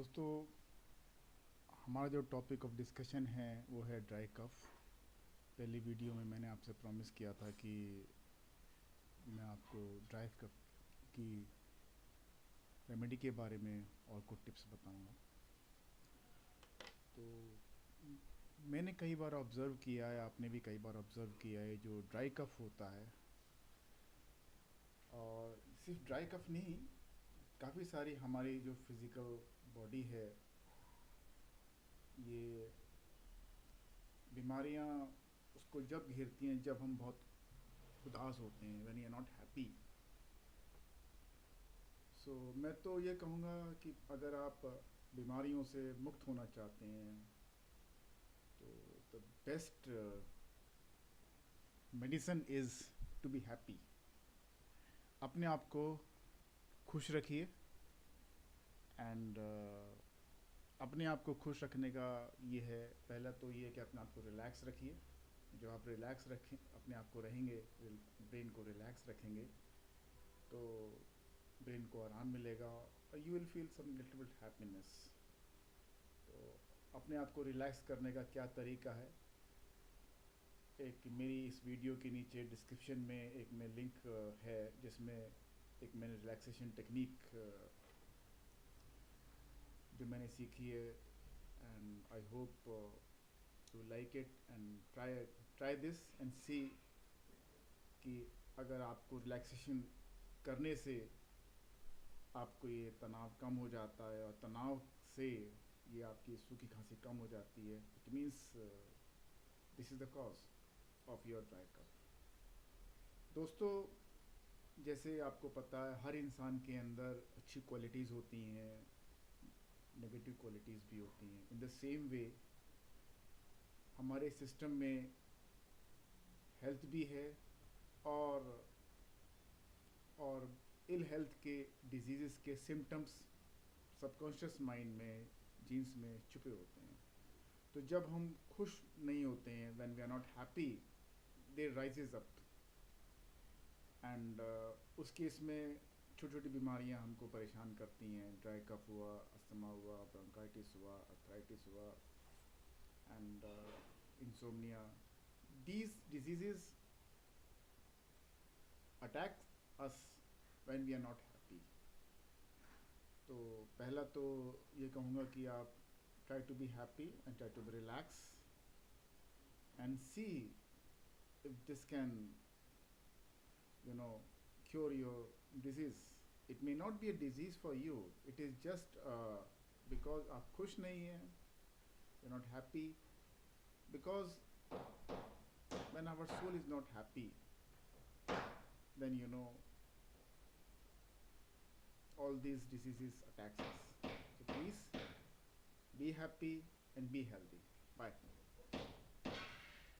दोस्तों, हमारा जो टॉपिक ऑफ डिस्कशन है वो है ड्राई कफ। पहली वीडियो में मैंने आपसे प्रॉमिस किया था कि मैं आपको ड्राई कफ की रेमेडी के बारे में और कुछ टिप्स बताऊंगा। तो मैंने कई बार ऑब्ज़र्व किया है, आपने भी कई बार ऑब्ज़र्व किया है, जो ड्राई कफ होता है, और सिर्फ ड्राई कफ नहीं, काफ़ी सारी हमारी जो फिज़िकल बॉडी है, ये बीमारियां उसको जब घेरती हैं जब हम बहुत उदास होते हैं, when you are not happy. So मैं तो ये कहूँगा कि अगर आप बीमारियों से मुक्त होना चाहते हैं तो the best medicine is to be happy. अपने आप को खुश रखिए एंड अपने आप को खुश रखने का ये है, पहला तो ये है कि अपने आप को रिलैक्स रखिए। जब आप रिलैक्स रखें, अपने आप को रहेंगे, ब्रेन को रिलैक्स रखेंगे, तो ब्रेन को आराम मिलेगा और you will feel some little bit happiness. तो अपने आप को रिलैक्स करने का क्या तरीका है, एक मेरी इस वीडियो के नीचे डिस्क्रिप्शन में एक में लिंक है जिसमें एक मैंने रिलैक्सेशन टेक्निक जो मैंने सीखी है, and I hope you like it and try this and see कि अगर आपको रिलैक्सेशन करने से आपको ये तनाव कम हो जाता है और तनाव से ये आपकी सूखी खांसी कम हो जाती है, it means this is the cause of your dry cough. दोस्तों, जैसे आपको पता है हर इंसान के अंदर अच्छी क्वालिटीज़ होती हैं, नेगेटिव क्वालिटीज़ भी होती हैं। इन द सेम वे हमारे सिस्टम में हेल्थ भी है और इल हेल्थ के डिजीज़ के सिम्टम्स सबकॉन्शियस माइंड में, जीन्स में छुपे होते हैं। तो जब हम खुश नहीं होते हैं, when we are not happy, they rises up and उस केस में छोटी छोटी बीमारियां हमको परेशान करती हैं। ड्राई कफ हुआ, अस्थमा हुआ, ब्रोंकाइटिस हुआ, अर्थराइटिस हुआ and insomnia. These diseases attack us when we are not happy. तो पहला तो ये कहूँगा कि आप try to be happy and try to be relax and see if this can cure your disease. It may not be a disease for you, it is just because आप खुश नहीं हैं, you're not happy, because when our soul is not happy, then all these diseases attacks us. So please be happy and be healthy. Bye.